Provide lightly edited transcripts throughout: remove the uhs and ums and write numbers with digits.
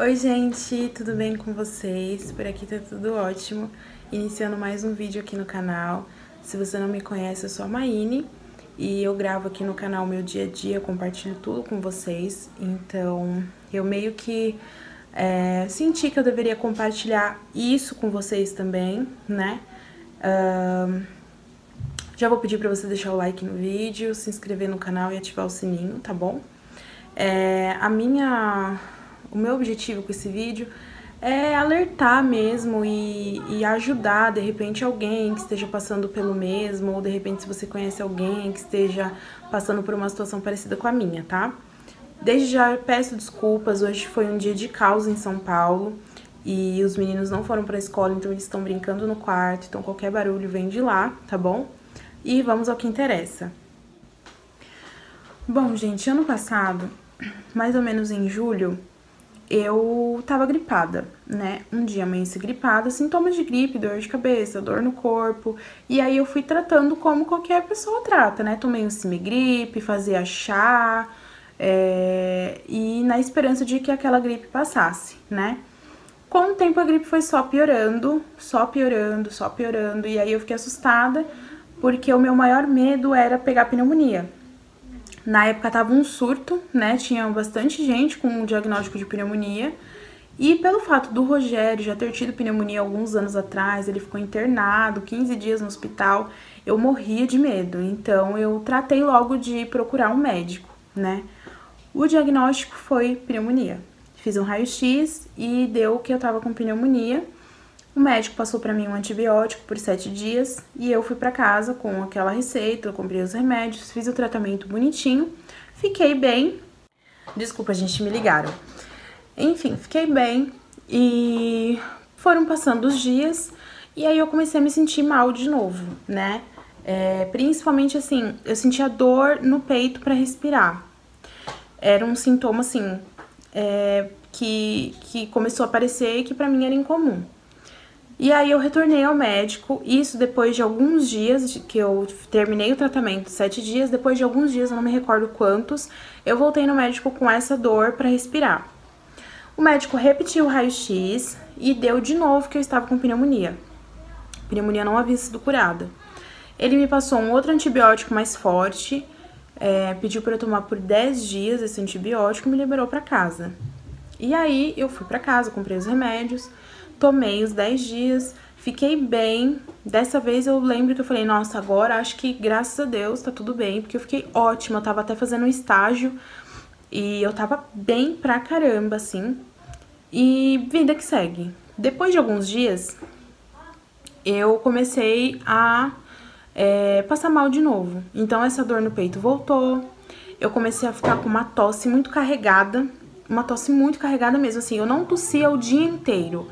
Oi gente, tudo bem com vocês? Por aqui tá tudo ótimo. Iniciando mais um vídeo aqui no canal. Se você não me conhece, eu sou a Maine e eu gravo aqui no canal meu dia a dia, compartilho tudo com vocês. Então, eu meio que senti que eu deveria compartilhar isso com vocês também, né? Já vou pedir pra você deixar o like no vídeo, se inscrever no canal e ativar o sininho, tá bom? O meu objetivo com esse vídeo é alertar mesmo e ajudar, de repente, alguém que esteja passando pelo mesmo, ou de repente se você conhece alguém que esteja passando por uma situação parecida com a minha, tá? Desde já eu peço desculpas, hoje foi um dia de caos em São Paulo e os meninos não foram pra escola, então eles estão brincando no quarto, então qualquer barulho vem de lá, tá bom? E vamos ao que interessa. Bom, gente, ano passado, mais ou menos em julho, eu tava gripada, né? Um dia amanheci gripada, sintomas de gripe, dor de cabeça, dor no corpo. E aí eu fui tratando como qualquer pessoa trata, né? Tomei um Cimigripe, fazia chá, e na esperança de que aquela gripe passasse, né? Com o tempo a gripe foi só piorando, só piorando, só piorando. E aí eu fiquei assustada, porque o meu maior medo era pegar pneumonia. Na época tava um surto, né, tinha bastante gente com um diagnóstico de pneumonia, e pelo fato do Rogério já ter tido pneumonia alguns anos atrás, ele ficou internado, 15 dias no hospital, eu morria de medo, então eu tratei logo de procurar um médico, né. O diagnóstico foi pneumonia. Fiz um raio-x e deu que eu tava com pneumonia. O médico passou pra mim um antibiótico por 7 dias e eu fui pra casa com aquela receita, eu comprei os remédios, fiz o tratamento bonitinho, fiquei bem. Desculpa, gente, me ligaram. Enfim, fiquei bem e foram passando os dias e aí eu comecei a me sentir mal de novo, né? Principalmente assim, eu sentia dor no peito pra respirar. Era um sintoma assim, que começou a aparecer e que pra mim era incomum. E aí eu retornei ao médico, isso depois de alguns dias que eu terminei o tratamento, 7 dias, depois de alguns dias, eu não me recordo quantos, eu voltei no médico com essa dor pra respirar. O médico repetiu o raio-x e deu de novo que eu estava com pneumonia. A pneumonia não havia sido curada. Ele me passou um outro antibiótico mais forte, pediu pra eu tomar por 10 dias esse antibiótico e me liberou pra casa. E aí eu fui pra casa, comprei os remédios, tomei os 10 dias, fiquei bem. Dessa vez eu lembro que eu falei, nossa, agora acho que graças a Deus tá tudo bem, porque eu fiquei ótima, eu tava até fazendo um estágio e eu tava bem pra caramba, assim. E vida que segue. Depois de alguns dias, eu comecei a passar mal de novo. Então essa dor no peito voltou, eu comecei a ficar com uma tosse muito carregada mesmo, assim, eu não tossia o dia inteiro.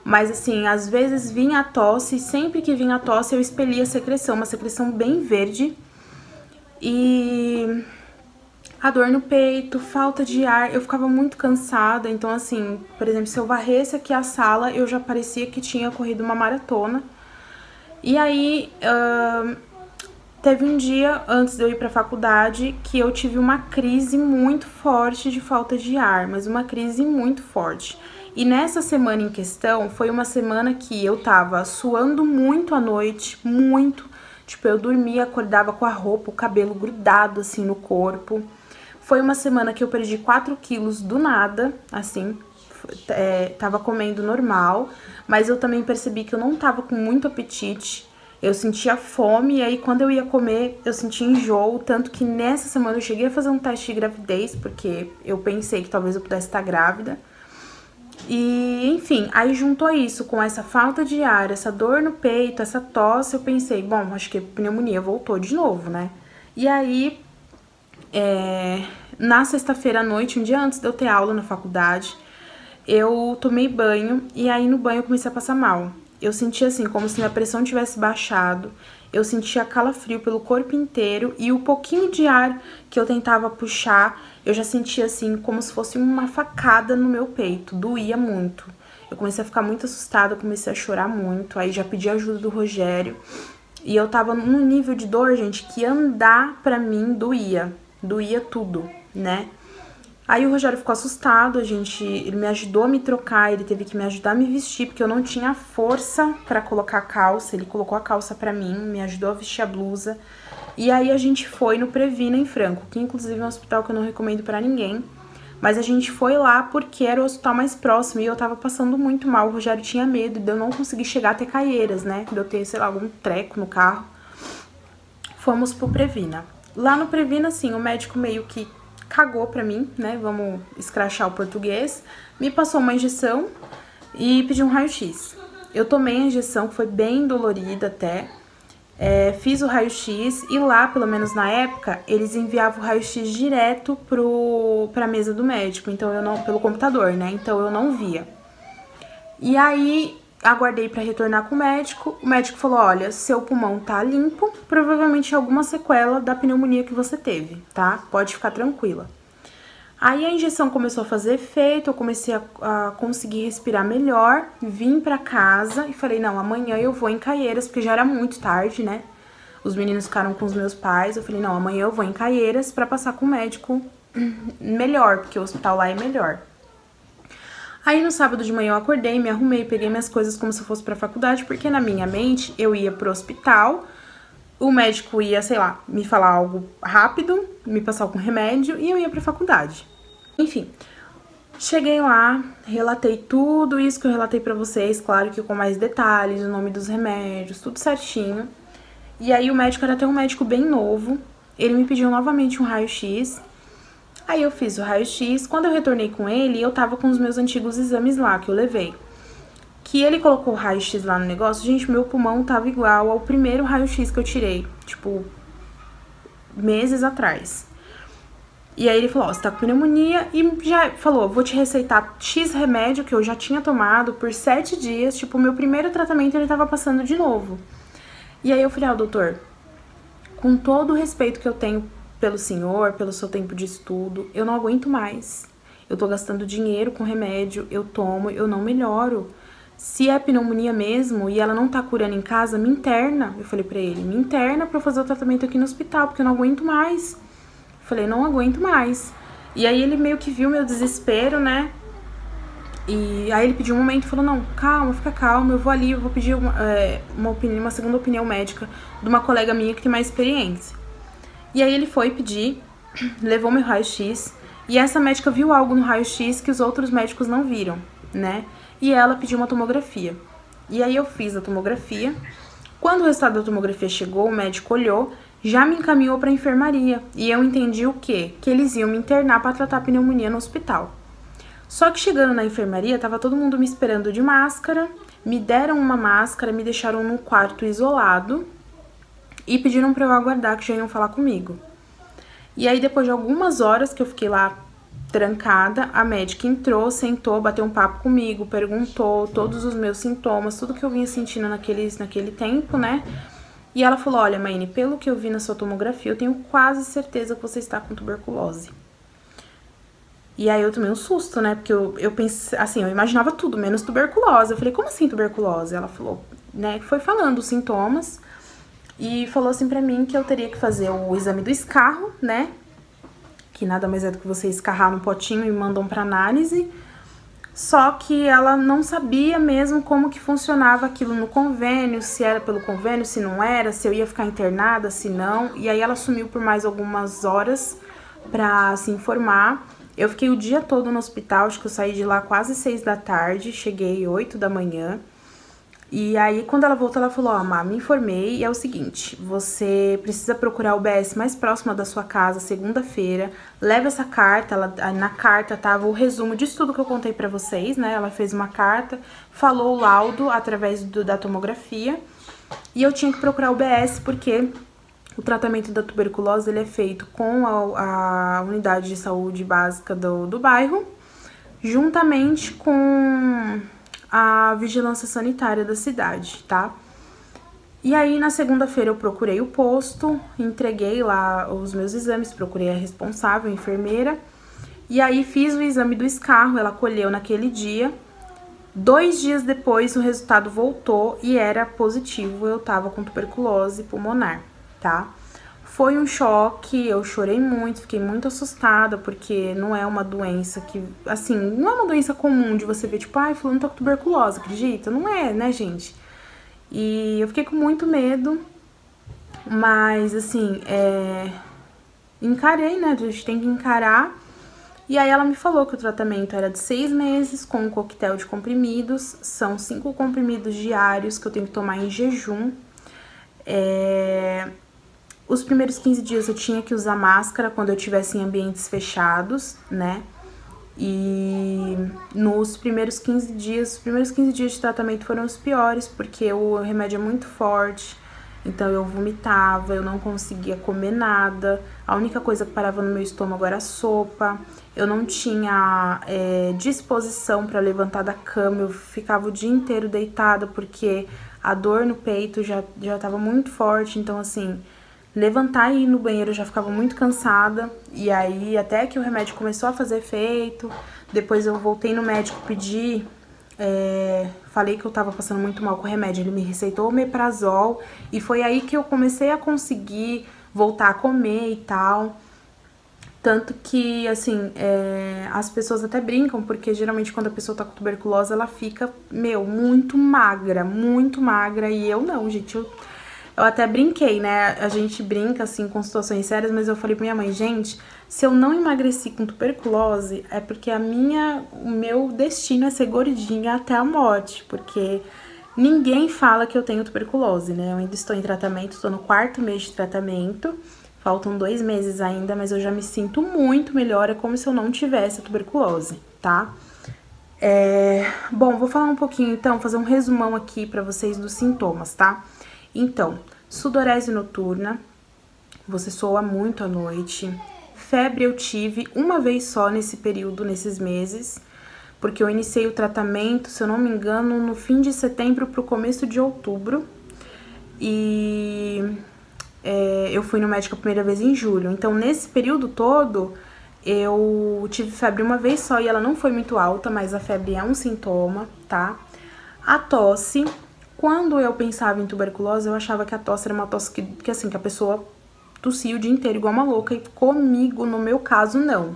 Mas assim, às vezes vinha a tosse, e sempre que vinha a tosse eu expelia a secreção, uma secreção bem verde. E a dor no peito, falta de ar, eu ficava muito cansada. Então assim, por exemplo, se eu varresse aqui a sala, eu já parecia que tinha corrido uma maratona. E aí, teve um dia antes de eu ir pra faculdade que eu tive uma crise muito forte de falta de ar, mas uma crise muito forte. E nessa semana em questão, foi uma semana que eu tava suando muito à noite, muito. Tipo, eu dormia, acordava com a roupa, o cabelo grudado, assim, no corpo. Foi uma semana que eu perdi 4 quilos do nada, assim, tava comendo normal. Mas eu também percebi que eu não tava com muito apetite. Eu sentia fome e aí quando eu ia comer, eu sentia enjoo. Tanto que nessa semana eu cheguei a fazer um teste de gravidez, porque eu pensei que talvez eu pudesse estar grávida. E, enfim, aí juntou isso com essa falta de ar, essa dor no peito, essa tosse, eu pensei, bom, acho que a pneumonia voltou de novo, né? E aí, na sexta-feira à noite, um dia antes de eu ter aula na faculdade, eu tomei banho e aí no banho eu comecei a passar mal. Eu sentia assim, como se minha pressão tivesse baixado, eu sentia calafrio pelo corpo inteiro e o pouquinho de ar que eu tentava puxar, eu já sentia assim, como se fosse uma facada no meu peito, doía muito. Eu comecei a ficar muito assustada, comecei a chorar muito, aí já pedi ajuda do Rogério. E eu tava num nível de dor, gente, que andar pra mim doía tudo, né? Aí o Rogério ficou assustado, ele me ajudou a me trocar, ele teve que me ajudar a me vestir, porque eu não tinha força pra colocar a calça, ele colocou a calça pra mim, me ajudou a vestir a blusa. E aí a gente foi no Previna em Franco, que inclusive é um hospital que eu não recomendo pra ninguém. Mas a gente foi lá porque era o hospital mais próximo e eu tava passando muito mal, o Rogério tinha medo de eu não conseguir chegar até Caieiras, né, de eu ter, sei lá, algum treco no carro. Fomos pro Previna. Lá no Previna, assim, o médico meio que cagou pra mim, né, vamos escrachar o português, me passou uma injeção e pediu um raio-x. Eu tomei a injeção, que foi bem dolorida até, fiz o raio-x e lá, pelo menos na época, eles enviavam o raio-x direto pra mesa do médico, então eu não, pelo computador, né, então eu não via. E aí, aguardei pra retornar com o médico falou, olha, seu pulmão tá limpo, provavelmente alguma sequela da pneumonia que você teve, tá? Pode ficar tranquila. Aí a injeção começou a fazer efeito, eu comecei a conseguir respirar melhor, vim pra casa e falei, não, amanhã eu vou em Caieiras, porque já era muito tarde, né? Os meninos ficaram com os meus pais, eu falei, não, amanhã eu vou em Caieiras pra passar com o médico melhor, porque o hospital lá é melhor. Aí no sábado de manhã eu acordei, me arrumei, peguei minhas coisas como se eu fosse pra faculdade, porque na minha mente eu ia pro hospital, o médico ia, sei lá, me falar algo rápido, me passar algum remédio e eu ia pra faculdade. Enfim, cheguei lá, relatei tudo isso que eu relatei pra vocês, claro que com mais detalhes, o nome dos remédios, tudo certinho. E aí o médico era até um médico bem novo, ele me pediu novamente um raio-x. Aí eu fiz o raio-x, quando eu retornei com ele, eu tava com os meus antigos exames lá, que eu levei. Que ele colocou o raio-x lá no negócio, gente, meu pulmão tava igual ao primeiro raio-x que eu tirei, tipo, meses atrás. E aí ele falou, ó, você tá com pneumonia, e já falou, vou te receitar X remédio que eu já tinha tomado por 7 dias, tipo, o meu primeiro tratamento ele tava passando de novo. E aí eu falei, ó, doutor, com todo o respeito que eu tenho pelo senhor, pelo seu tempo de estudo, eu não aguento mais. Eu tô gastando dinheiro com remédio, eu tomo, eu não melhoro. Se é pneumonia mesmo e ela não tá curando em casa, me interna. Eu falei pra ele, me interna pra eu fazer o tratamento aqui no hospital, porque eu não aguento mais. Eu falei, não aguento mais. E aí ele meio que viu meu desespero, né? E aí ele pediu um momento e falou, não, calma, fica calma, eu vou ali, eu vou pedir uma segunda opinião médica de uma colega minha que tem mais experiência. E aí ele foi pedir, levou meu raio-x, e essa médica viu algo no raio-x que os outros médicos não viram, né? E ela pediu uma tomografia. E aí eu fiz a tomografia. Quando o resultado da tomografia chegou, o médico olhou, já me encaminhou pra enfermaria. E eu entendi o quê? Que eles iam me internar pra tratar pneumonia no hospital. Só que chegando na enfermaria, tava todo mundo me esperando de máscara, me deram uma máscara, me deixaram num quarto isolado, e pediram pra eu aguardar que já iam falar comigo. E aí, depois de algumas horas que eu fiquei lá trancada, a médica entrou, sentou, bateu um papo comigo, perguntou todos os meus sintomas, tudo que eu vinha sentindo naquele tempo, né? E ela falou, olha, Maine, pelo que eu vi na sua tomografia, eu tenho quase certeza que você está com tuberculose. E aí eu tomei um susto, né? Porque eu pensei, assim, eu imaginava tudo, menos tuberculose. Eu falei, como assim tuberculose? Ela falou, né, foi falando os sintomas. E falou assim pra mim que eu teria que fazer o exame do escarro, né? Que nada mais é do que você escarrar no potinho e mandam pra análise. Só que ela não sabia mesmo como que funcionava aquilo no convênio, se era pelo convênio, se não era, se eu ia ficar internada, se não. E aí ela sumiu por mais algumas horas pra se informar. Eu fiquei o dia todo no hospital, acho que eu saí de lá quase 6 da tarde, cheguei 8 da manhã. E aí, quando ela voltou, ela falou, ó, Má, me informei e é o seguinte, você precisa procurar o UBS mais próximo da sua casa, segunda-feira, leva essa carta, na carta tava o resumo disso tudo que eu contei pra vocês, né, ela fez uma carta, falou o laudo através da tomografia, e eu tinha que procurar o UBS porque o tratamento da tuberculose, ele é feito com a unidade de saúde básica do bairro, juntamente com a vigilância sanitária da cidade, tá? E aí, na segunda-feira, eu procurei o posto, entreguei lá os meus exames, procurei a responsável, a enfermeira, e aí fiz o exame do escarro, ela colheu naquele dia. 2 dias depois, o resultado voltou e era positivo, eu tava com tuberculose pulmonar, tá? Foi um choque, eu chorei muito, fiquei muito assustada, porque não é uma doença que, assim, não é uma doença comum de você ver, tipo, ai, fulano tá com tuberculose, acredita? Não é, né, gente? E eu fiquei com muito medo, mas, assim, encarei, né, a gente tem que encarar. E aí ela me falou que o tratamento era de 6 meses, com um coquetel de comprimidos, são 5 comprimidos diários que eu tenho que tomar em jejum. Os primeiros 15 dias eu tinha que usar máscara quando eu estivesse em ambientes fechados, né? E nos primeiros 15 dias, os primeiros 15 dias de tratamento foram os piores, porque o remédio é muito forte, então eu vomitava, eu não conseguia comer nada, a única coisa que parava no meu estômago era sopa, eu não tinha disposição para levantar da cama, eu ficava o dia inteiro deitada, porque a dor no peito já tava muito forte, então assim, levantar e ir no banheiro eu já ficava muito cansada, e aí até que o remédio começou a fazer efeito, depois eu voltei no médico pedir, falei que eu tava passando muito mal com o remédio, ele me receitou omeprazol, e foi aí que eu comecei a conseguir voltar a comer e tal. Tanto que, assim, as pessoas até brincam, porque geralmente quando a pessoa tá com tuberculose, ela fica, muito magra, e eu não, gente, eu até brinquei, né, a gente brinca, assim, com situações sérias, mas eu falei pra minha mãe, gente, se eu não emagreci com tuberculose, é porque o meu destino é ser gordinha até a morte, porque ninguém fala que eu tenho tuberculose, né, eu ainda estou em tratamento, tô no 4º mês de tratamento, faltam 2 meses ainda, mas eu já me sinto muito melhor, é como se eu não tivesse a tuberculose, tá? Bom, vou falar um pouquinho então, fazer um resumão aqui pra vocês dos sintomas, tá? Então, sudorese noturna, você soa muito à noite, febre eu tive uma vez só nesse período, nesses meses, porque eu iniciei o tratamento, se eu não me engano, no fim de setembro pro começo de outubro, e eu fui no médico a primeira vez em julho. Então, nesse período todo, eu tive febre uma vez só e ela não foi muito alta, mas a febre é um sintoma, tá? A tosse, quando eu pensava em tuberculose, eu achava que a tosse era uma tosse que assim, que a pessoa tossia o dia inteiro igual uma louca, e comigo, no meu caso, não.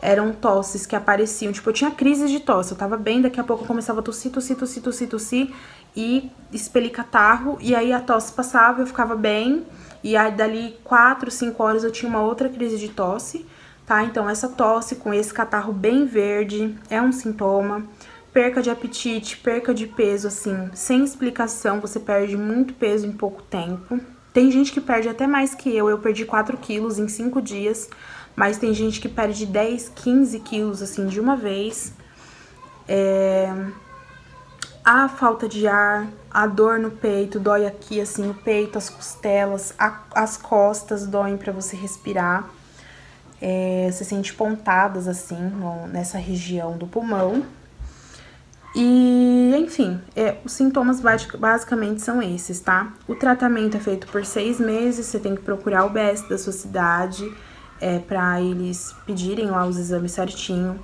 Eram tosses que apareciam, tipo, eu tinha crises de tosse, eu tava bem, daqui a pouco eu começava a tossir, e expelir catarro, e aí a tosse passava, eu ficava bem, e aí dali 4, 5 horas eu tinha uma outra crise de tosse, tá? Então essa tosse com esse catarro bem verde é um sintoma. Perca de apetite, perca de peso, assim, sem explicação, você perde muito peso em pouco tempo. Tem gente que perde até mais que eu perdi 4 quilos em 5 dias, mas tem gente que perde 10, 15 quilos, assim, de uma vez. A falta de ar, a dor no peito, dói aqui, assim, o peito, as costelas, as costas doem pra você respirar. Você sente pontadas, assim, nessa região do pulmão. E, enfim, os sintomas basicamente são esses, tá? O tratamento é feito por 6 meses, você tem que procurar o BS da sua cidade, pra eles pedirem lá os exames certinho.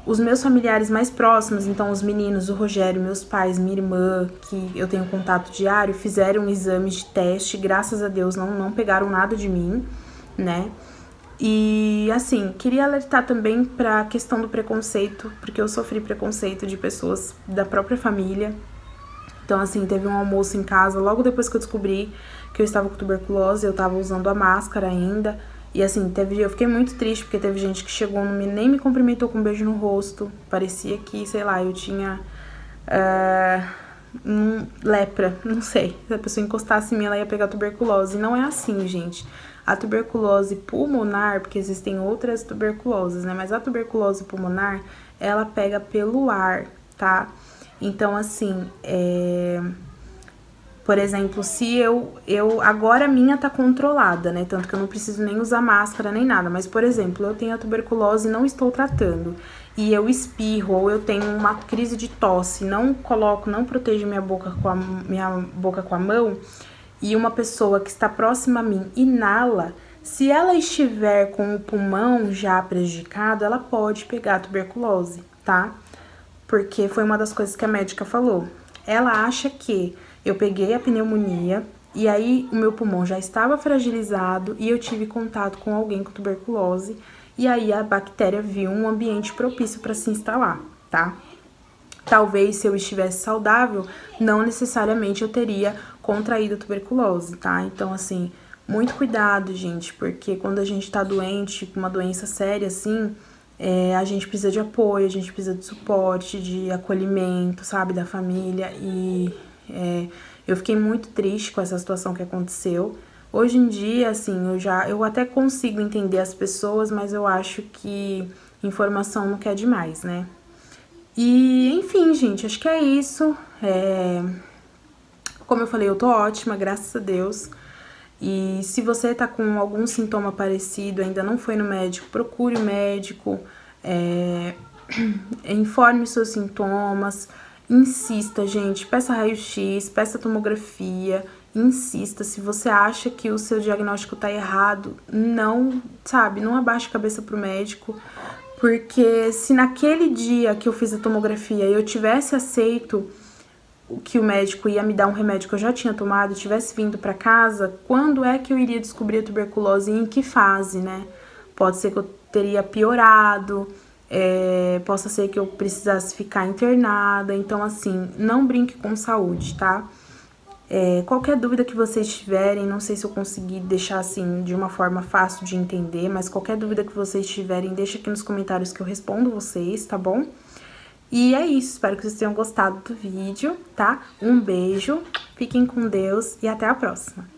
Os meus familiares mais próximos, então os meninos, o Rogério, meus pais, minha irmã, que eu tenho contato diário, fizeram exames de teste, graças a Deus não pegaram nada de mim, né? E, assim, queria alertar também pra questão do preconceito, porque eu sofri preconceito de pessoas da própria família. Então, assim, teve um almoço em casa, logo depois que eu descobri que eu estava com tuberculose, eu tava usando a máscara ainda. E, assim, eu fiquei muito triste, porque teve gente que chegou, nem me cumprimentou com um beijo no rosto. Parecia que, sei lá, eu tinha lepra, não sei. Se a pessoa encostasse em mim, ela ia pegar tuberculose. E não é assim, gente. A tuberculose pulmonar, porque existem outras tuberculoses, né? Mas a tuberculose pulmonar, ela pega pelo ar, tá? Então, assim, por exemplo, se agora a minha tá controlada, né? Tanto que eu não preciso nem usar máscara nem nada. Mas, por exemplo, eu tenho a tuberculose e não estou tratando. E eu espirro, ou eu tenho uma crise de tosse, não protejo minha boca com a mão, e uma pessoa que está próxima a mim inala, se ela estiver com o pulmão já prejudicado, ela pode pegar tuberculose, tá? Porque foi uma das coisas que a médica falou. Ela acha que eu peguei a pneumonia E aí, o meu pulmão já estava fragilizado e eu tive contato com alguém com tuberculose. E aí, a bactéria viu um ambiente propício para se instalar, tá? Talvez, se eu estivesse saudável, não necessariamente eu teria contraído a tuberculose, tá? Então, assim, muito cuidado, gente, porque quando a gente tá doente, com uma doença séria, assim, a gente precisa de apoio, a gente precisa de suporte, de acolhimento, sabe, da família. E eu fiquei muito triste com essa situação que aconteceu. Hoje em dia, assim, eu até consigo entender as pessoas, mas eu acho que informação não quer demais, né? E, enfim, gente, acho que é isso. Como eu falei, eu tô ótima, graças a Deus. E se você tá com algum sintoma parecido, ainda não foi no médico, procure o médico, informe os seus sintomas, insista, gente, peça raio-x, peça tomografia, insista. Se você acha que o seu diagnóstico tá errado, não, sabe, não abaixe a cabeça pro médico, porque se naquele dia que eu fiz a tomografia eu tivesse aceito que o médico ia me dar um remédio que eu já tinha tomado, tivesse vindo pra casa, quando é que eu iria descobrir a tuberculose e em que fase, né? Pode ser que eu teria piorado, possa ser que eu precisasse ficar internada. Então, assim, não brinque com saúde, tá? Qualquer dúvida que vocês tiverem, não sei se eu consegui deixar assim de uma forma fácil de entender, mas qualquer dúvida que vocês tiverem, deixa aqui nos comentários que eu respondo vocês, tá bom? E é isso, espero que vocês tenham gostado do vídeo, tá? Um beijo, fiquem com Deus e até a próxima!